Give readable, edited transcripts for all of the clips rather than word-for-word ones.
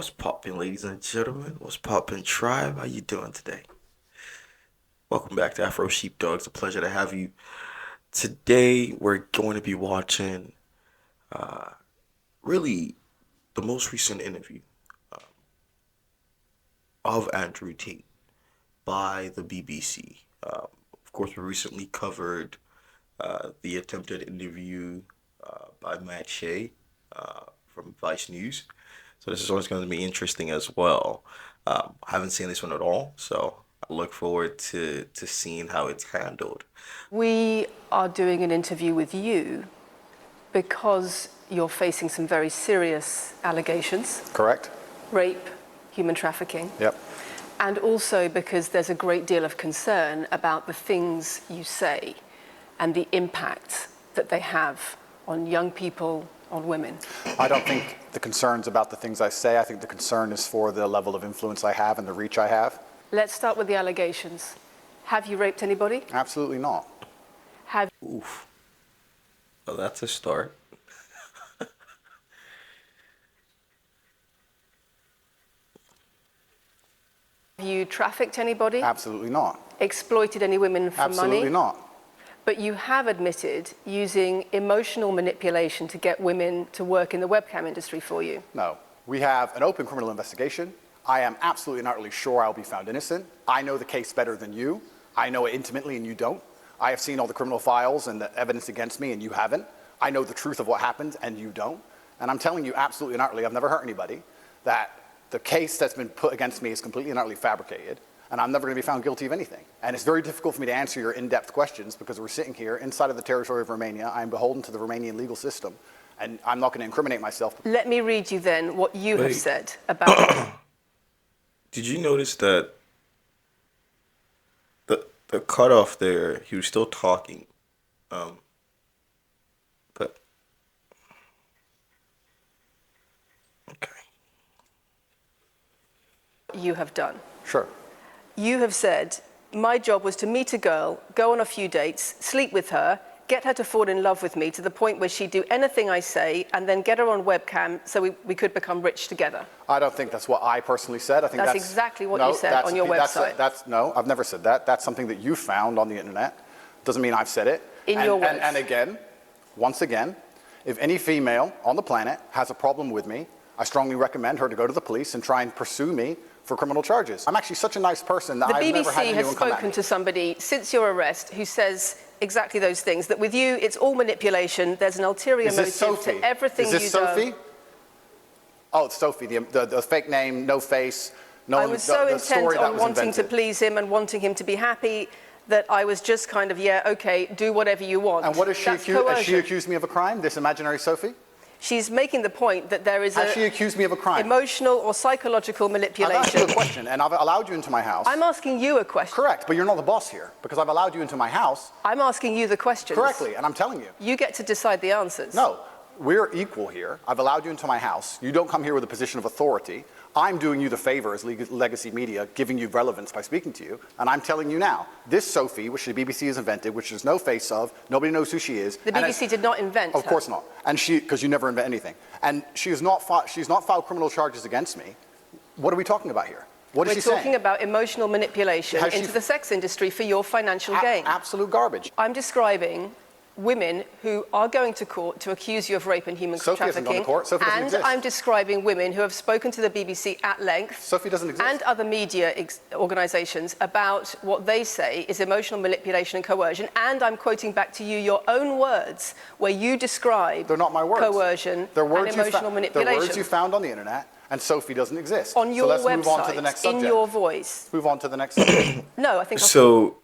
What's poppin', ladies and gentlemen? What's poppin', tribe? How you doing today? Welcome back to AFRO SHEEP DOG. It's a pleasure to have you. Today, we're going to be watching really the most recent interview of Andrew Tate by the BBC. Of course, we recently covered the attempted interview by Matt Shea from Vice News. So this is always going to be interesting as well. I haven't seen this one at all, so I look forward to seeing how it's handled. We are doing an interview with you because you're facing some very serious allegations. Correct. Rape, human trafficking. Yep. And also because there's a great deal of concern about the things you say and the impact that they have on young people, on women. I don't think the concern's about the things I say. I think the concern is for the level of influence I have and the reach I have. Let's start with the allegations. Have you raped anybody? Absolutely not. Oof. Well, that's a start. Have you trafficked anybody? Absolutely not. Exploited any women for money? Absolutely not. But you have admitted using emotional manipulation to get women to work in the webcam industry for you. No. We have an open criminal investigation. I am absolutely and utterly sure I'll be found innocent. I know the case better than you. I know it intimately and you don't. I have seen all the criminal files and the evidence against me and you haven't. I know the truth of what happened and you don't. And I'm telling you absolutely and utterly, I've never hurt anybody, that the case that's been put against me is completely and utterly fabricated, and I'm never going to be found guilty of anything. And it's very difficult for me to answer your in-depth questions because we're sitting here inside of the territory of Romania. I'm beholden to the Romanian legal system, and I'm not going to incriminate myself. Let me read you then what you have said about Did you notice that the cutoff there, he was still talking, but okay. you have done. Sure. You have said, my job was to meet a girl, go on a few dates, sleep with her, get her to fall in love with me to the point where she'd do anything I say, and then get her on webcam so we could become rich together. I don't think that's what I personally said. I think that's exactly what you said on your website. No, I've never said that. That's something that you found on the internet. Doesn't mean I've said it. In your words. And again, once again, if any female on the planet has a problem with me, I strongly recommend her to go to the police and try and pursue me for criminal charges. I'm actually such a nice person that I've never had anyone come at me. The BBC has spoken to somebody since your arrest who says exactly those things, that with you it's all manipulation, there's an ulterior motive to everything you do. Is this Sophie? Oh, it's Sophie, the fake name, no face. No, I was so intent on wanting to please him and wanting him to be happy that I was just kind of, yeah, okay, do whatever you want. And what is she accused? Has she accused me of a crime, this imaginary Sophie? She's making the point that there is Has she accused me of a crime? Emotional or psychological manipulation. I've asked you a question, and I've allowed you into my house. I'm asking you a question. Correct, but you're not the boss here, because I've allowed you into my house. I'm asking you the questions. Correctly, and I'm telling you. You get to decide the answers. No, we're equal here. I've allowed you into my house. You don't come here with a position of authority. I'm doing you the favor as legacy media, giving you relevance by speaking to you, and I'm telling you now, this Sophie, which the BBC has invented, which there's no face of, nobody knows who she is. The BBC did not invent her. Of course not, and because you never invent anything. And she's not filed criminal charges against me. What are we talking about here? What is she saying? We're talking about emotional manipulation into the sex industry for your financial gain. Absolute garbage. I'm describing women who are going to court to accuse you of rape and human trafficking. Sophie hasn't gone to court. Sophie doesn't exist. I'm describing women who have spoken to the BBC at length. Sophie doesn't exist. And other media organisations about what they say is emotional manipulation and coercion. And I'm quoting back to you your own words where you describe They're not my words. Coercion and emotional manipulation. They're words you found on the internet, and Sophie doesn't exist. On your website, move on to the next subject. In your voice. Move on to the next subject. No, I think so.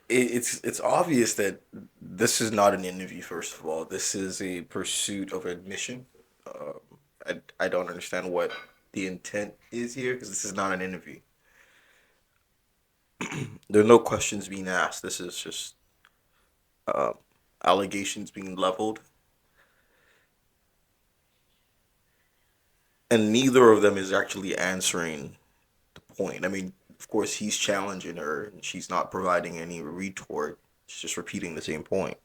It's obvious that this is not an interview. First of all, this is a pursuit of admission. I don't understand what the intent is here because this is not an interview. There are no questions being asked. This is just allegations being leveled, and neither of them is actually answering the point. I mean, of course, he's challenging her, and she's not providing any retort. She's just repeating the same point.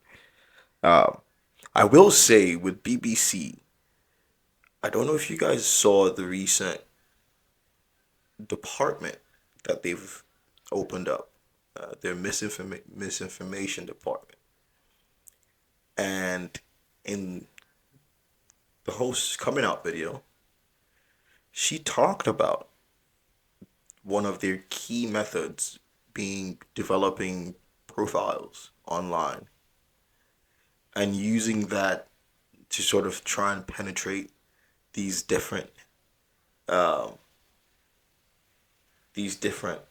I will say with BBC, I don't know if you guys saw the recent department that they've opened up, their misinformation department. And in the host's coming out video, she talked about one of their key methods being developing profiles online and using that to sort of try and penetrate these different um, these different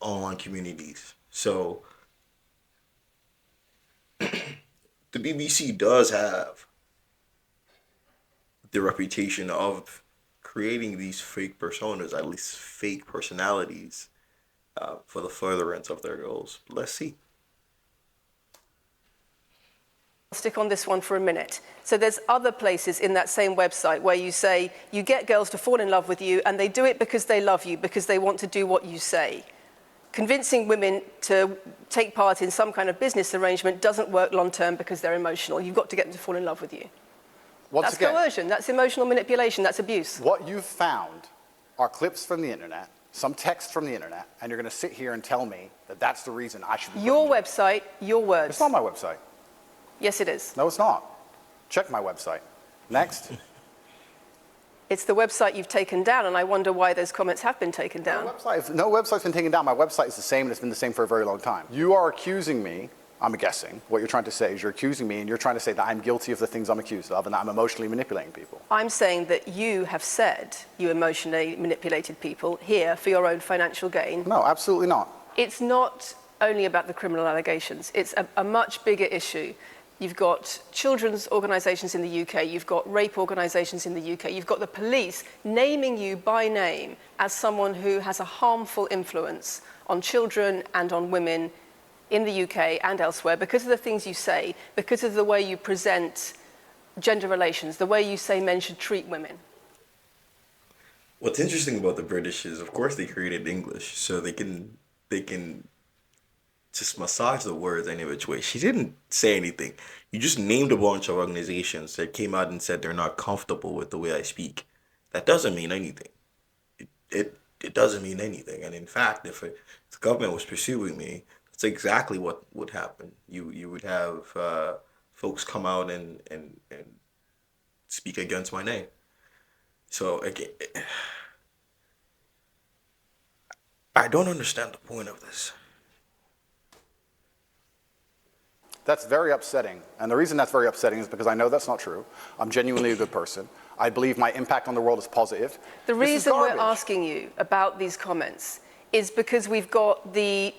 online communities. So the BBC does have the reputation of creating these fake personas, at least fake personalities, for the furtherance of their goals. Let's see. Stick on this one for a minute. So there's other places in that same website where you say you get girls to fall in love with you and they do it because they love you, because they want to do what you say. Convincing women to take part in some kind of business arrangement doesn't work long term because they're emotional. You've got to get them to fall in love with you. That's coercion, that's emotional manipulation, that's abuse. What you've found are clips from the internet, some text from the internet, and you're going to sit here and tell me that that's the reason I should be... Your website, your words. It's not my website. Yes, it is. No, it's not. Check my website. Next. It's the website you've taken down, and I wonder why those comments have been taken down. No website's been taken down. My website is the same, and it's been the same for a very long time. You are accusing me, I'm guessing, what you're trying to say is you're accusing me, and you're trying to say that I'm guilty of the things I'm accused of, and that I'm emotionally manipulating people. I'm saying that you have said you emotionally manipulated people here for your own financial gain. No, absolutely not. It's not only about the criminal allegations. It's a much bigger issue. You've got children's organisations in the UK, you've got rape organisations in the UK, you've got the police naming you by name as someone who has a harmful influence on children and on women in the UK and elsewhere because of the things you say, because of the way you present gender relations, the way you say men should treat women. What's interesting about the British is, of course, they created English, so they can just massage the words any which way. She didn't say anything. You just named a bunch of organizations that came out and said they're not comfortable with the way I speak. That doesn't mean anything. It doesn't mean anything. And in fact, if the government was pursuing me, that's exactly what would happen. You would have folks come out and speak against my name. So again, I don't understand the point of this. That's very upsetting. And the reason that's very upsetting is because I know that's not true. I'm genuinely a good person. I believe my impact on the world is positive. The reason we're asking you about these comments is because we've got the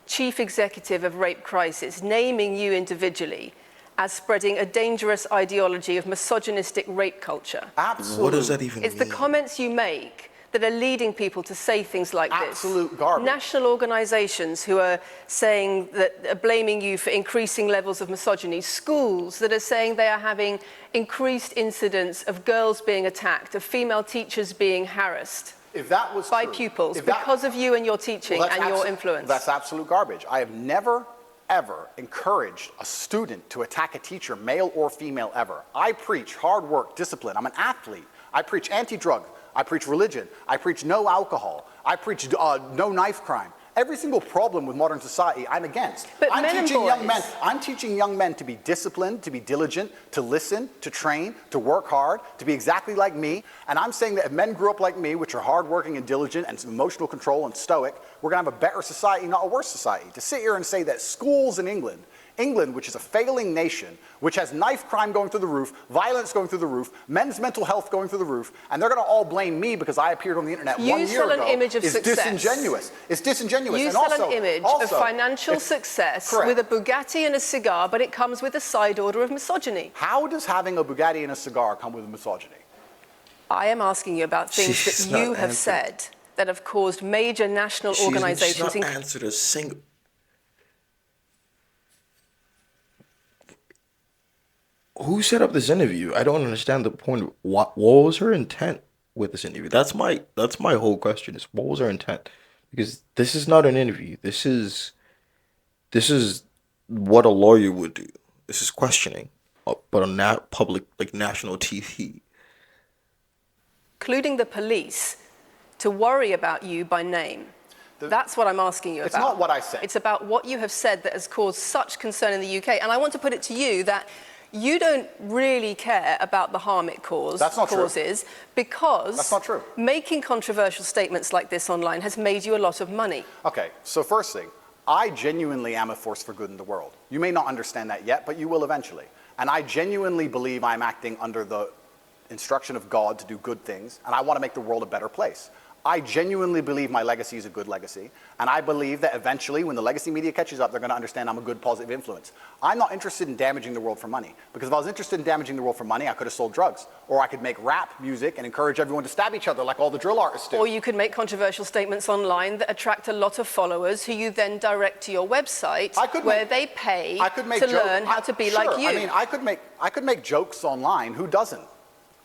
chief executive of Rape Crisis naming you individually as spreading a dangerous ideology of misogynistic rape culture. Absolutely. What does that even mean? It's the comments you make that are leading people to say things like this. Absolute garbage. National organisations who are saying that are blaming you for increasing levels of misogyny. Schools that are saying they are having increased incidents of girls being attacked, of female teachers being harassed. If that was by true, pupils because of you and your teaching and your influence. That's absolute garbage. I have never, ever encouraged a student to attack a teacher, male or female, ever. I preach hard work, discipline. I'm an athlete. I preach anti-drug. I preach religion. I preach no alcohol. I preach no knife crime. Every single problem with modern society, I'm against. But I'm teaching young men to be disciplined, to be diligent, to listen, to train, to work hard, to be exactly like me. And I'm saying that if men grew up like me, which are hardworking and diligent and emotional control and stoic, we're going to have a better society, not a worse society. To sit here and say that schools in England, which is a failing nation, which has knife crime going through the roof, violence going through the roof, men's mental health going through the roof, and they're going to all blame me because I appeared on the internet 1 year ago. You sell an image of success. Disingenuous. It's disingenuous. You sell an image of financial success with a Bugatti and a cigar, but it comes with a side order of misogyny. How does having a Bugatti and a cigar come with misogyny? I am asking you about things that you have said that have caused major national organizations. She's not answered a single. Who set up this interview? I don't understand the point. What was her intent with this interview? That's my whole question. Is what was her intent? Because this is not an interview. This is what a lawyer would do. This is questioning. but on public, like national TV. Including the police, to worry about you by name. That's what I'm asking you about. It's not what I said. It's about what you have said that has caused such concern in the UK. And I want to put it to you that you don't really care about the harm it causes. Because that's not true. Making controversial statements like this online has made you a lot of money. Okay, so first thing, I genuinely am a force for good in the world. You may not understand that yet, but you will eventually. And I genuinely believe I'm acting under the instruction of God to do good things, and I want to make the world a better place. I genuinely believe my legacy is a good legacy, and I believe that eventually, when the legacy media catches up, they're going to understand I'm a good, positive influence. I'm not interested in damaging the world for money, because if I was interested in damaging the world for money, I could have sold drugs, or I could make rap music and encourage everyone to stab each other like all the drill artists do. Or you could make controversial statements online that attract a lot of followers who you then direct to your website where they pay to learn how to be like you. I mean, I could make jokes online. Who doesn't?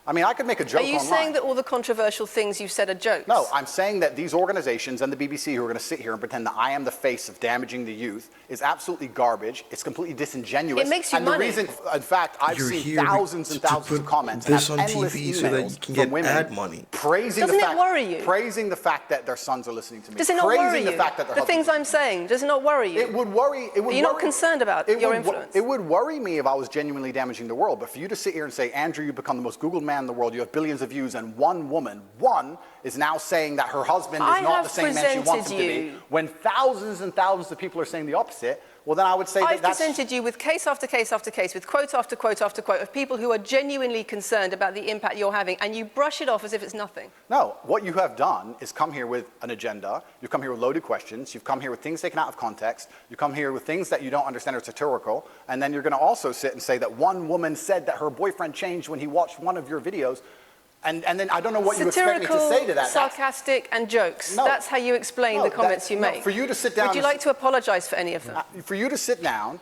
I mean, I could make a joke online. Are you saying that all the controversial things you've said are jokes? No, I'm saying that these organizations and the BBC who are going to sit here and pretend that I am the face of damaging the youth is absolutely garbage. It's completely disingenuous. It makes you and money. The reason, in fact, I've seen thousands and thousands of comments and have endless emails so that you can get from women ad money. Praising Doesn't the fact, it worry you? Praising the fact that their sons are listening to me. Does it not worry you? The fact that their the things I'm saying, does it not worry you? It would worry. It would. Are you not concerned about your influence? It would worry me if I was genuinely damaging the world. But for you to sit here and say, Andrew, you've become the most Googled man in the world. You have billions of views, and one woman, is now saying that her husband is not the same man she wants him to be. When thousands and thousands of people are saying the opposite, well, then I would say I've presented you with case after case after case, with quote after quote after quote of people who are genuinely concerned about the impact you're having, and you brush it off as if it's nothing. No, what you have done is come here with an agenda. You've come here with loaded questions. You've come here with things taken out of context. You come here with things that you don't understand are satirical, and then you're going to also sit and say that one woman said that her boyfriend changed when he watched one of your videos. And then I don't know what you expect me to say to that. Sarcastic, and jokes. No, that's how you explain the comments you make. For you to sit down. Would you like to apologize for any of them? For you to sit down.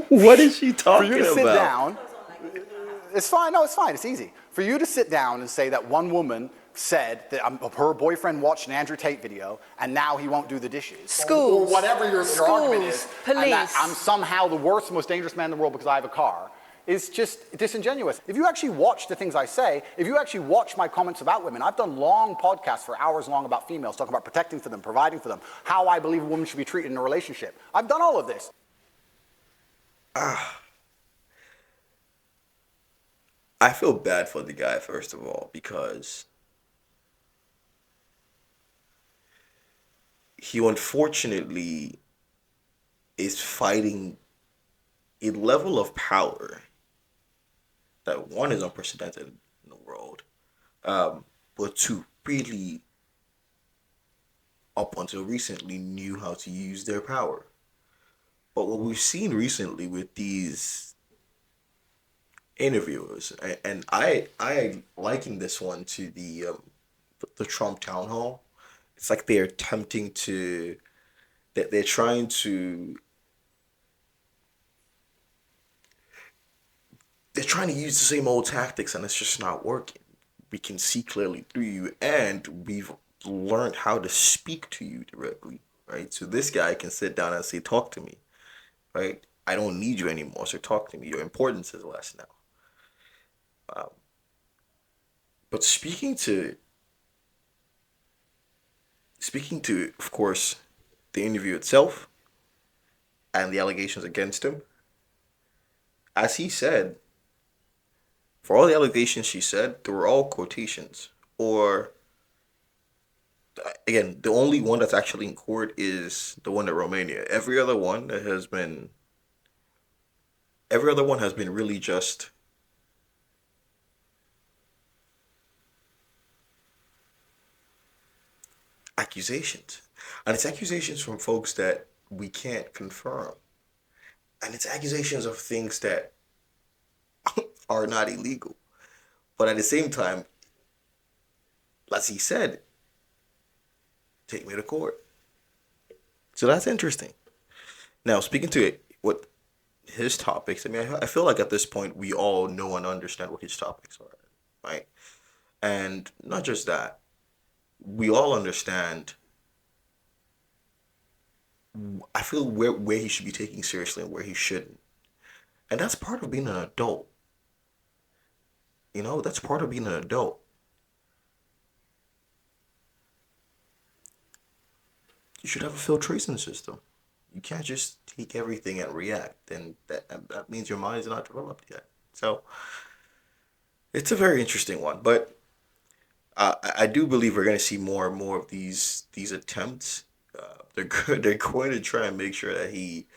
What is she talking about? For you to sit down. It's fine. No, it's fine. It's easy. For you to sit down and say that one woman said that her boyfriend watched an Andrew Tate video and now he won't do the dishes. Schools. Or whatever your argument is. Police. And that I'm somehow the worst, most dangerous man in the world because I have a car. Is just disingenuous. If you actually watch the things I say, if you actually watch my comments about women, I've done long podcasts for hours long about females, talking about protecting for them, providing for them, how I believe a woman should be treated in a relationship. I've done all of this. I feel bad for the guy, first of all, because he unfortunately is fighting a level of power that one is unprecedented in the world, but two really, up until recently, knew how to use their power. But what we've seen recently with these interviewers, and I liken this one to the Trump town hall. It's like they're attempting to, that they're trying to. They're trying to use the same old tactics and it's just not working. We can see clearly through you and we've learned how to speak to you directly, right? So this guy can sit down and say, talk to me, right? I don't need you anymore, so talk to me. Your importance is less now. But speaking to, of course, the interview itself and the allegations against him, as he said, for all the allegations she said, they were all quotations. Or, again, the only one that's actually in court is the one in Romania. Every other one has been really just accusations. And it's accusations from folks that we can't confirm. And it's accusations of things that are not illegal. But at the same time, as he said, take me to court. So that's interesting. Now, speaking to it, what his topics, I mean, I feel like at this point, we all know and understand what his topics are, right? And not just that, we all understand, I feel where he should be taken seriously and where he shouldn't. And that's part of being an adult. You know, that's part of being an adult. You should have a filtration system. You can't just take everything and react, and that means your mind is not developed yet. So it's a very interesting one, but I do believe we're going to see more and more of these attempts. They're going to try and make sure that he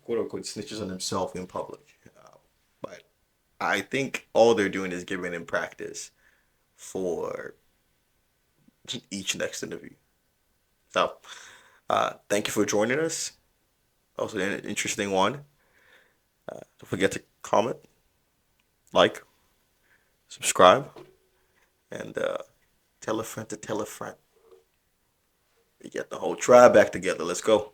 quote unquote snitches on himself in public. But I think all they're doing is giving him practice for each next interview. So thank you for joining us. Also, an interesting one. Don't forget to comment, like, subscribe, and tell a friend to tell a friend. We get the whole tribe back together. Let's go.